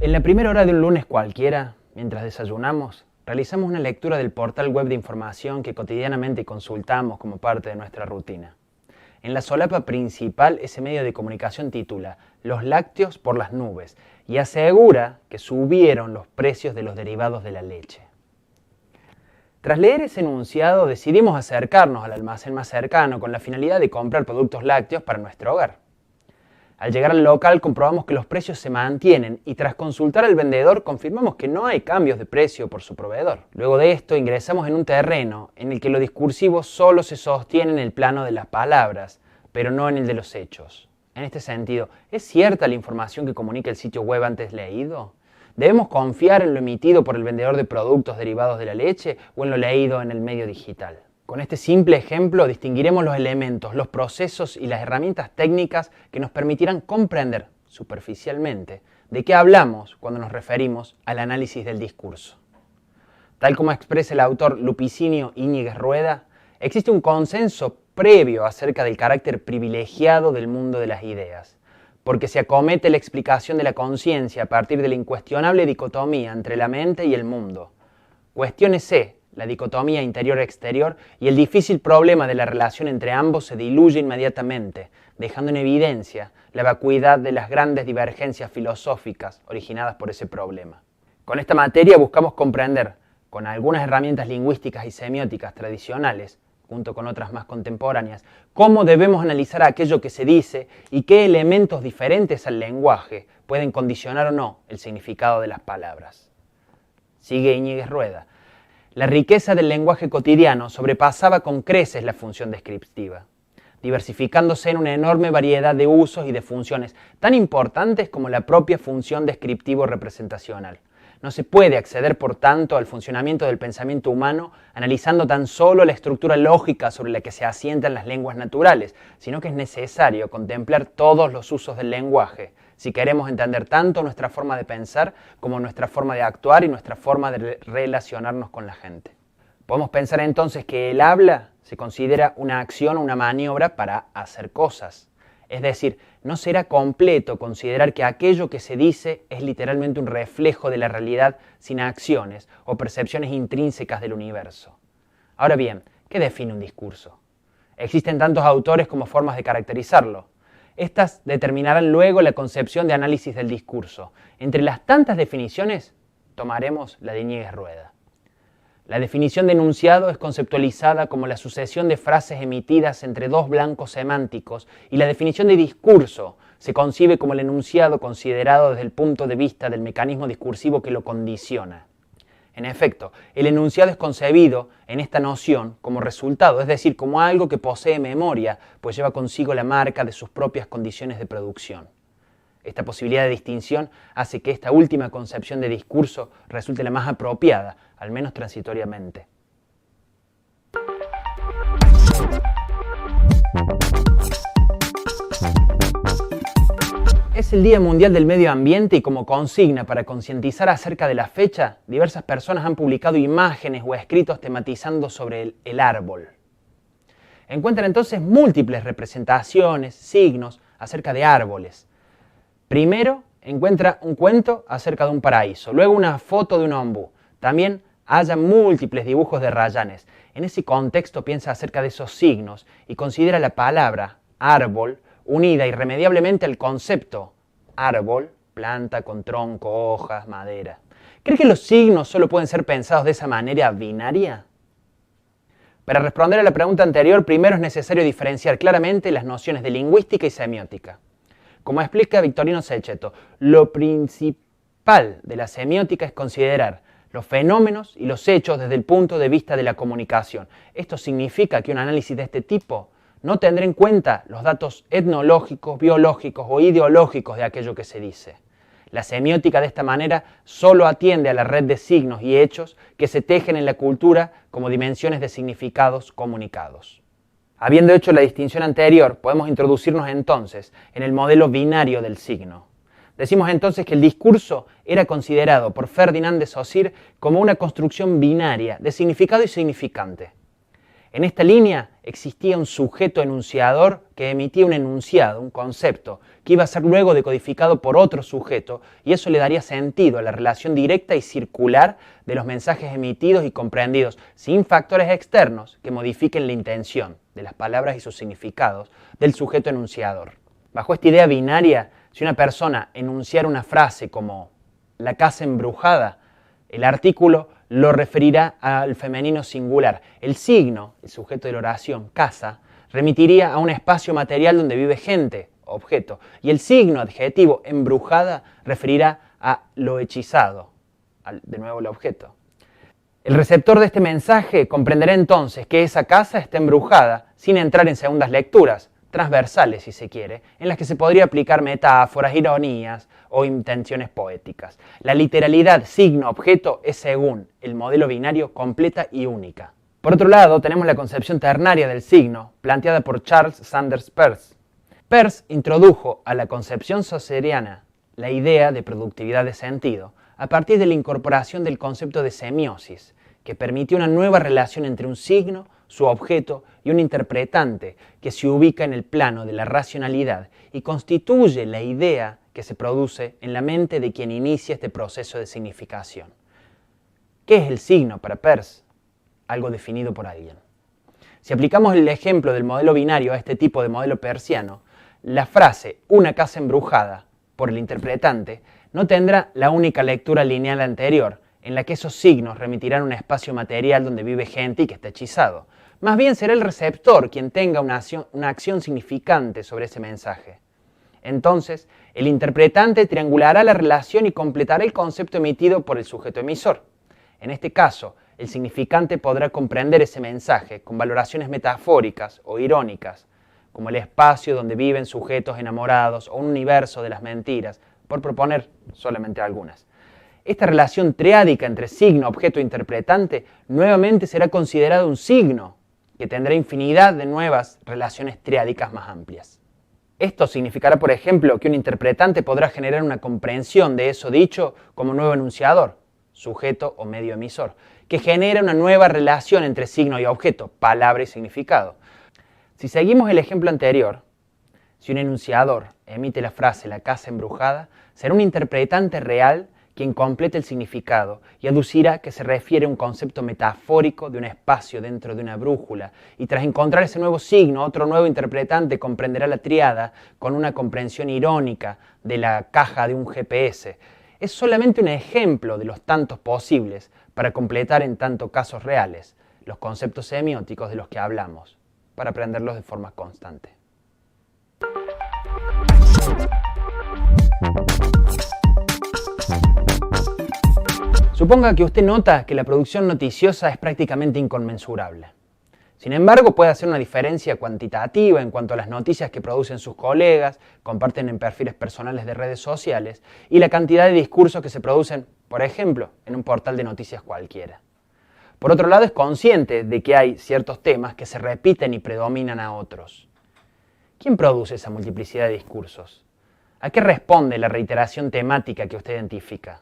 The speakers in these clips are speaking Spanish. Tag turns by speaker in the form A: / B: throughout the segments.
A: En la primera hora de un lunes cualquiera, mientras desayunamos, realizamos una lectura del portal web de información que cotidianamente consultamos como parte de nuestra rutina. En la solapa principal, ese medio de comunicación titula "Los lácteos por las nubes" y asegura que subieron los precios de los derivados de la leche. Tras leer ese enunciado, decidimos acercarnos al almacén más cercano con la finalidad de comprar productos lácteos para nuestro hogar. Al llegar al local comprobamos que los precios se mantienen y tras consultar al vendedor confirmamos que no hay cambios de precio por su proveedor. Luego de esto ingresamos en un terreno en el que lo discursivo solo se sostiene en el plano de las palabras, pero no en el de los hechos. En este sentido, ¿es cierta la información que comunica el sitio web antes leído? ¿Debemos confiar en lo emitido por el vendedor de productos derivados de la leche o en lo leído en el medio digital? Con este simple ejemplo distinguiremos los elementos, los procesos y las herramientas técnicas que nos permitirán comprender, superficialmente, de qué hablamos cuando nos referimos al análisis del discurso. Tal como expresa el autor Lupicinio Íñiguez Rueda, existe un consenso previo acerca del carácter privilegiado del mundo de las ideas, porque se acomete la explicación de la conciencia a partir de la incuestionable dicotomía entre la mente y el mundo. Cuestiónese la dicotomía interior-exterior y el difícil problema de la relación entre ambos se diluye inmediatamente, dejando en evidencia la vacuidad de las grandes divergencias filosóficas originadas por ese problema. Con esta materia buscamos comprender, con algunas herramientas lingüísticas y semióticas tradicionales, junto con otras más contemporáneas, cómo debemos analizar aquello que se dice y qué elementos diferentes al lenguaje pueden condicionar o no el significado de las palabras. Sigue Íñiguez Rueda. La riqueza del lenguaje cotidiano sobrepasaba con creces la función descriptiva, diversificándose en una enorme variedad de usos y de funciones tan importantes como la propia función descriptivo-representacional. No se puede acceder, por tanto, al funcionamiento del pensamiento humano analizando tan solo la estructura lógica sobre la que se asientan las lenguas naturales, sino que es necesario contemplar todos los usos del lenguaje, si queremos entender tanto nuestra forma de pensar como nuestra forma de actuar y nuestra forma de relacionarnos con la gente. Podemos pensar entonces que el habla se considera una acción o una maniobra para hacer cosas. Es decir, no será completo considerar que aquello que se dice es literalmente un reflejo de la realidad sin acciones o percepciones intrínsecas del universo. Ahora bien, ¿qué define un discurso? Existen tantos autores como formas de caracterizarlo. Estas determinarán luego la concepción de análisis del discurso. Entre las tantas definiciones, tomaremos la de Íñiguez Rueda. La definición de enunciado es conceptualizada como la sucesión de frases emitidas entre dos blancos semánticos y la definición de discurso se concibe como el enunciado considerado desde el punto de vista del mecanismo discursivo que lo condiciona. En efecto, el enunciado es concebido en esta noción como resultado, es decir, como algo que posee memoria, pues lleva consigo la marca de sus propias condiciones de producción. Esta posibilidad de distinción hace que esta última concepción de discurso resulte la más apropiada, al menos transitoriamente. Es el Día Mundial del Medio Ambiente y como consigna para concientizar acerca de la fecha, diversas personas han publicado imágenes o escritos tematizando sobre el árbol. Encuentran entonces múltiples representaciones, signos acerca de árboles. Primero, encuentra un cuento acerca de un paraíso, luego una foto de un ombú. También haya múltiples dibujos de rayanes. En ese contexto piensa acerca de esos signos y considera la palabra árbol unida irremediablemente al concepto árbol, planta con tronco, hojas, madera. ¿Cree que los signos solo pueden ser pensados de esa manera binaria? Para responder a la pregunta anterior, primero es necesario diferenciar claramente las nociones de lingüística y semiótica. Como explica Victorino Cecchetto, lo principal de la semiótica es considerar los fenómenos y los hechos desde el punto de vista de la comunicación. Esto significa que un análisis de este tipo no tendrá en cuenta los datos etnológicos, biológicos o ideológicos de aquello que se dice. La semiótica de esta manera solo atiende a la red de signos y hechos que se tejen en la cultura como dimensiones de significados comunicados. Habiendo hecho la distinción anterior, podemos introducirnos entonces en el modelo binario del signo. Decimos entonces que el discurso era considerado por Ferdinand de Saussure como una construcción binaria de significado y significante. En esta línea existía un sujeto enunciador que emitía un enunciado, un concepto, que iba a ser luego decodificado por otro sujeto, y eso le daría sentido a la relación directa y circular de los mensajes emitidos y comprendidos, sin factores externos que modifiquen la intención de las palabras y sus significados del sujeto enunciador. Bajo esta idea binaria, si una persona enunciara una frase como la casa embrujada, el artículo lo referirá al femenino singular. El signo, el sujeto de la oración, casa, remitiría a un espacio material donde vive gente, objeto. Y el signo adjetivo, embrujada, referirá a lo hechizado, de nuevo el objeto. El receptor de este mensaje comprenderá entonces que esa casa está embrujada sin entrar en segundas lecturas, transversales si se quiere, en las que se podría aplicar metáforas, ironías o intenciones poéticas. La literalidad signo-objeto es, según el modelo binario, completa y única. Por otro lado, tenemos la concepción ternaria del signo, planteada por Charles Sanders Peirce. Peirce introdujo a la concepción sauseriana la idea de productividad de sentido a partir de la incorporación del concepto de semiosis, que permitió una nueva relación entre un signo, su objeto y un interpretante que se ubica en el plano de la racionalidad y constituye la idea que se produce en la mente de quien inicia este proceso de significación. ¿Qué es el signo para Peirce? Algo definido por alguien. Si aplicamos el ejemplo del modelo binario a este tipo de modelo peirciano, la frase «una casa embrujada» por el interpretante no tendrá la única lectura lineal anterior, en la que esos signos remitirán a un espacio material donde vive gente y que está hechizado. Más bien será el receptor quien tenga una acción significante sobre ese mensaje. Entonces, el interpretante triangulará la relación y completará el concepto emitido por el sujeto emisor. En este caso, el significante podrá comprender ese mensaje con valoraciones metafóricas o irónicas, como el espacio donde viven sujetos enamorados o un universo de las mentiras, por proponer solamente algunas. Esta relación triádica entre signo, objeto e interpretante nuevamente será considerado un signo, que tendrá infinidad de nuevas relaciones triádicas más amplias. Esto significará, por ejemplo, que un interpretante podrá generar una comprensión de eso dicho como nuevo enunciador, sujeto o medio emisor, que genera una nueva relación entre signo y objeto, palabra y significado. Si seguimos el ejemplo anterior, si un enunciador emite la frase «la casa embrujada», será un interpretante real quien complete el significado y aducirá que se refiere a un concepto metafórico de un espacio dentro de una brújula, y tras encontrar ese nuevo signo, otro nuevo interpretante comprenderá la tríada con una comprensión irónica de la caja de un GPS. Es solamente un ejemplo de los tantos posibles para completar en tanto casos reales los conceptos semióticos de los que hablamos, para aprenderlos de forma constante. Suponga que usted nota que la producción noticiosa es prácticamente inconmensurable. Sin embargo, puede hacer una diferencia cuantitativa en cuanto a las noticias que producen sus colegas, comparten en perfiles personales de redes sociales, y la cantidad de discursos que se producen, por ejemplo, en un portal de noticias cualquiera. Por otro lado, es consciente de que hay ciertos temas que se repiten y predominan a otros. ¿Quién produce esa multiplicidad de discursos? ¿A qué responde la reiteración temática que usted identifica?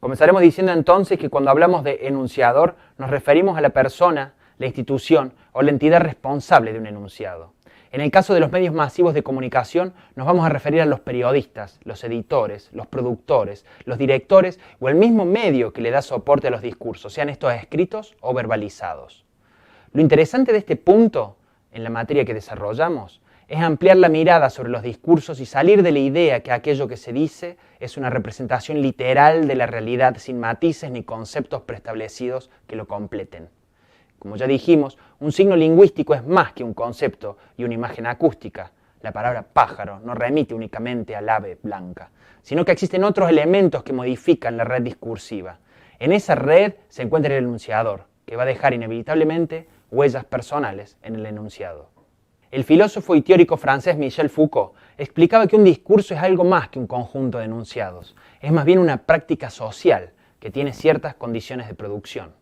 A: Comenzaremos diciendo entonces que cuando hablamos de enunciador nos referimos a la persona, la institución o la entidad responsable de un enunciado. En el caso de los medios masivos de comunicación nos vamos a referir a los periodistas, los editores, los productores, los directores o el mismo medio que le da soporte a los discursos, sean estos escritos o verbalizados. Lo interesante de este punto en la materia que desarrollamos es ampliar la mirada sobre los discursos y salir de la idea que aquello que se dice es una representación literal de la realidad sin matices ni conceptos preestablecidos que lo completen. Como ya dijimos, un signo lingüístico es más que un concepto y una imagen acústica. La palabra pájaro no remite únicamente al ave blanca, sino que existen otros elementos que modifican la red discursiva. En esa red se encuentra el enunciador, que va a dejar inevitablemente huellas personales en el enunciado. El filósofo y teórico francés Michel Foucault explicaba que un discurso es algo más que un conjunto de enunciados. Es más bien una práctica social que tiene ciertas condiciones de producción.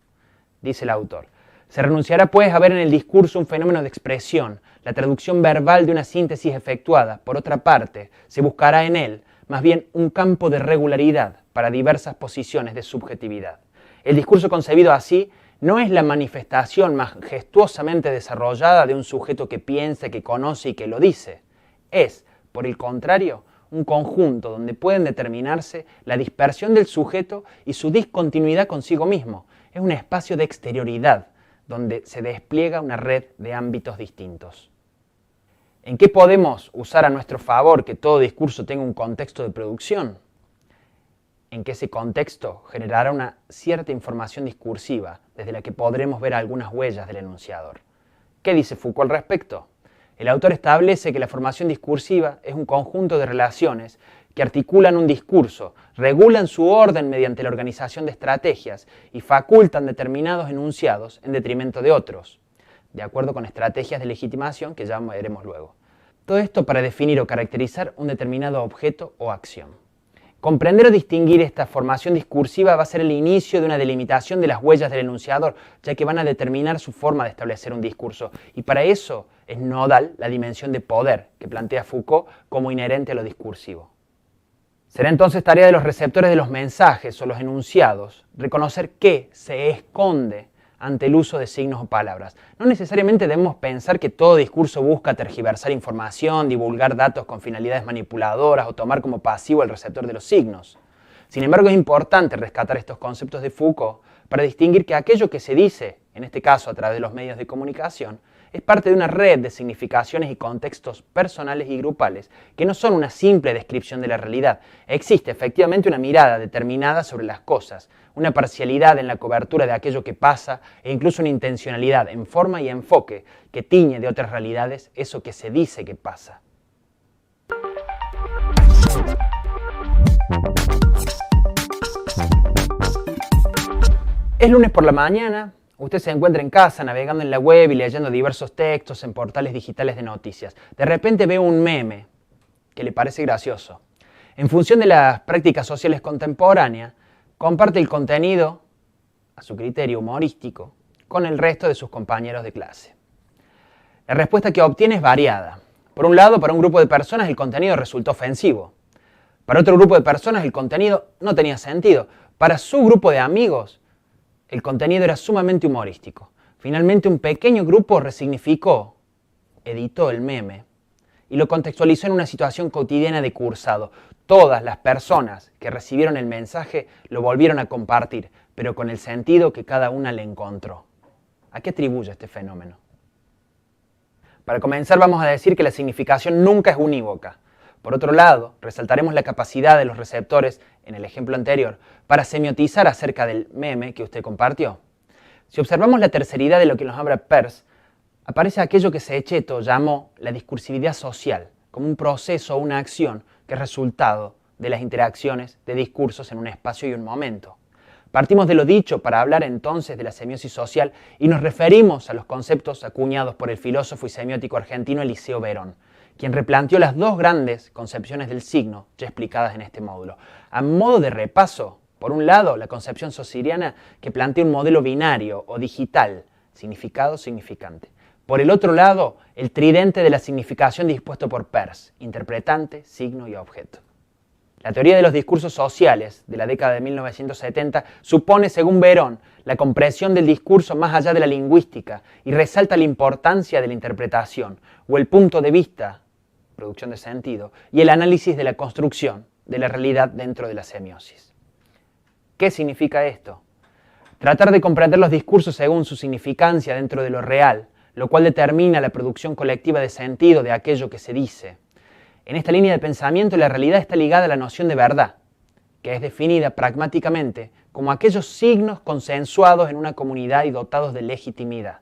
A: Dice el autor: se renunciará pues a ver en el discurso un fenómeno de expresión, la traducción verbal de una síntesis efectuada. Por otra parte, se buscará en él más bien un campo de regularidad para diversas posiciones de subjetividad. El discurso concebido así no es la manifestación majestuosamente desarrollada de un sujeto que piensa, que conoce y que lo dice. Es, por el contrario, un conjunto donde pueden determinarse la dispersión del sujeto y su discontinuidad consigo mismo. Es un espacio de exterioridad, donde se despliega una red de ámbitos distintos. ¿En qué podemos usar a nuestro favor que todo discurso tenga un contexto de producción? En que ese contexto generará una cierta información discursiva, desde la que podremos ver algunas huellas del enunciador. ¿Qué dice Foucault al respecto? El autor establece que la formación discursiva es un conjunto de relaciones que articulan un discurso, regulan su orden mediante la organización de estrategias y facultan determinados enunciados en detrimento de otros, de acuerdo con estrategias de legitimación que ya veremos luego. Todo esto para definir o caracterizar un determinado objeto o acción. Comprender o distinguir esta formación discursiva va a ser el inicio de una delimitación de las huellas del enunciador, ya que van a determinar su forma de establecer un discurso, y para eso es nodal la dimensión de poder que plantea Foucault como inherente a lo discursivo. Será entonces tarea de los receptores de los mensajes o los enunciados reconocer qué se esconde ante el uso de signos o palabras. No necesariamente debemos pensar que todo discurso busca tergiversar información, divulgar datos con finalidades manipuladoras o tomar como pasivo el receptor de los signos. Sin embargo, es importante rescatar estos conceptos de Foucault para distinguir que aquello que se dice, en este caso a través de los medios de comunicación, es parte de una red de significaciones y contextos personales y grupales que no son una simple descripción de la realidad. Existe efectivamente una mirada determinada sobre las cosas, una parcialidad en la cobertura de aquello que pasa e incluso una intencionalidad en forma y enfoque que tiñe de otras realidades eso que se dice que pasa. Es lunes por la mañana. Usted se encuentra en casa navegando en la web y leyendo diversos textos en portales digitales de noticias. De repente ve un meme que le parece gracioso. En función de las prácticas sociales contemporáneas, comparte el contenido, a su criterio humorístico, con el resto de sus compañeros de clase. La respuesta que obtiene es variada. Por un lado, para un grupo de personas el contenido resultó ofensivo. Para otro grupo de personas el contenido no tenía sentido. Para su grupo de amigos, el contenido era sumamente humorístico. Finalmente, un pequeño grupo resignificó, editó el meme y lo contextualizó en una situación cotidiana de cursado. Todas las personas que recibieron el mensaje lo volvieron a compartir, pero con el sentido que cada una le encontró. ¿A qué atribuye este fenómeno? Para comenzar, vamos a decir que la significación nunca es unívoca. Por otro lado, resaltaremos la capacidad de los receptores, en el ejemplo anterior, para semiotizar acerca del meme que usted compartió. Si observamos la terceridad de lo que nos habla Peirce, aparece aquello que Sechetto llamó la discursividad social, como un proceso o una acción que es resultado de las interacciones de discursos en un espacio y un momento. Partimos de lo dicho para hablar entonces de la semiosis social y nos referimos a los conceptos acuñados por el filósofo y semiótico argentino Eliseo Verón, quien replanteó las dos grandes concepciones del signo ya explicadas en este módulo. A modo de repaso, por un lado, la concepción saussuriana que plantea un modelo binario o digital, significado-significante. Por el otro lado, el tridente de la significación dispuesto por Peirce, interpretante, signo y objeto. La teoría de los discursos sociales de la década de 1970 supone, según Verón, la comprensión del discurso más allá de la lingüística y resalta la importancia de la interpretación o el punto de vista, producción de sentido, y el análisis de la construcción de la realidad dentro de la semiosis. ¿Qué significa esto? Tratar de comprender los discursos según su significancia dentro de lo real, lo cual determina la producción colectiva de sentido de aquello que se dice. En esta línea de pensamiento, la realidad está ligada a la noción de verdad, que es definida pragmáticamente como aquellos signos consensuados en una comunidad y dotados de legitimidad.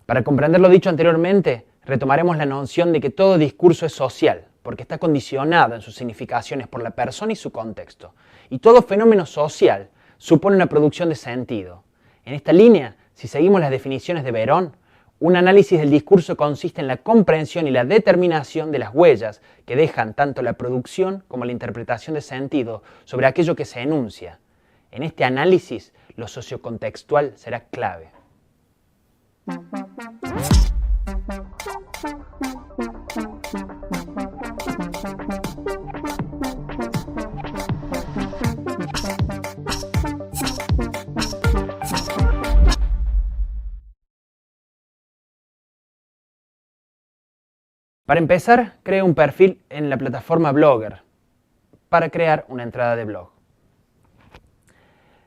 A: Para comprender lo dicho anteriormente, retomaremos la noción de que todo discurso es social, porque está condicionado en sus significaciones por la persona y su contexto. Y todo fenómeno social supone una producción de sentido. En esta línea, si seguimos las definiciones de Verón, un análisis del discurso consiste en la comprensión y la determinación de las huellas que dejan tanto la producción como la interpretación de sentido sobre aquello que se enuncia. En este análisis, lo sociocontextual será clave. Para empezar, cree un perfil en la plataforma Blogger para crear una entrada de blog.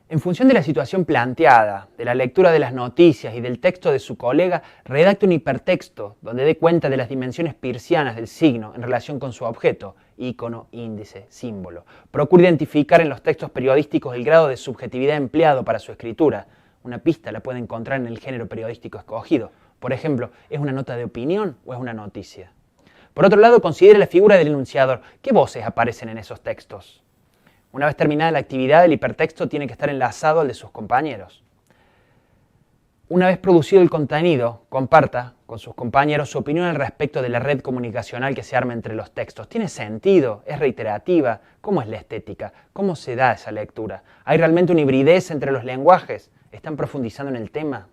A: En función de la situación planteada, de la lectura de las noticias y del texto de su colega, redacte un hipertexto donde dé cuenta de las dimensiones peircianas del signo en relación con su objeto, ícono, índice, símbolo. Procure identificar en los textos periodísticos el grado de subjetividad empleado para su escritura. Una pista la puede encontrar en el género periodístico escogido. Por ejemplo, ¿es una nota de opinión o es una noticia? Por otro lado, considere la figura del enunciador. ¿Qué voces aparecen en esos textos? Una vez terminada la actividad, el hipertexto tiene que estar enlazado al de sus compañeros. Una vez producido el contenido, comparta con sus compañeros su opinión al respecto de la red comunicacional que se arma entre los textos. ¿Tiene sentido? ¿Es reiterativa? ¿Cómo es la estética? ¿Cómo se da esa lectura? ¿Hay realmente una hibridez entre los lenguajes? ¿Están profundizando en el tema?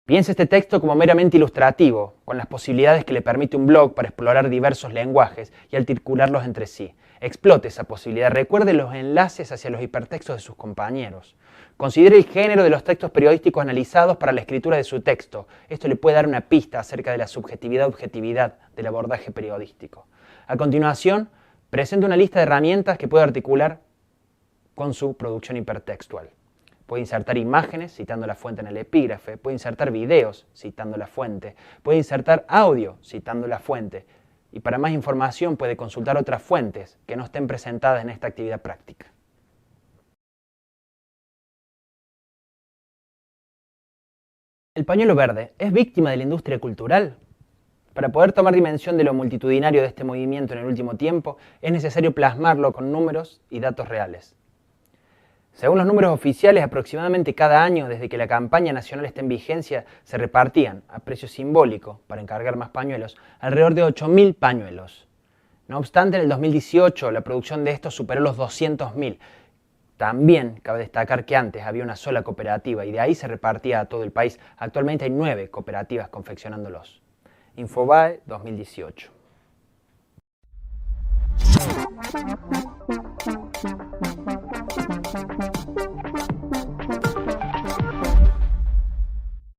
A: Piense este texto como meramente ilustrativo, con las posibilidades que le permite un blog para explorar diversos lenguajes y articularlos entre sí. Explote esa posibilidad, recuerde los enlaces hacia los hipertextos de sus compañeros. Considere el género de los textos periodísticos analizados para la escritura de su texto. Esto le puede dar una pista acerca de la subjetividad-objetividad del abordaje periodístico. A continuación, presente una lista de herramientas que puede articular con su producción hipertextual. Puede insertar imágenes citando la fuente en el epígrafe, puede insertar videos citando la fuente, puede insertar audio citando la fuente y para más información puede consultar otras fuentes que no estén presentadas en esta actividad práctica. ¿El pañuelo verde es víctima de la industria cultural? Para poder tomar dimensión de lo multitudinario de este movimiento en el último tiempo, es necesario plasmarlo con números y datos reales. Según los números oficiales, aproximadamente cada año, desde que la campaña nacional está en vigencia, se repartían, a precio simbólico, para encargar más pañuelos, alrededor de 8.000 pañuelos. No obstante, en el 2018 la producción de estos superó los 200.000. También cabe destacar que antes había una sola cooperativa y de ahí se repartía a todo el país. Actualmente hay 9 cooperativas confeccionándolos. Infobae 2018.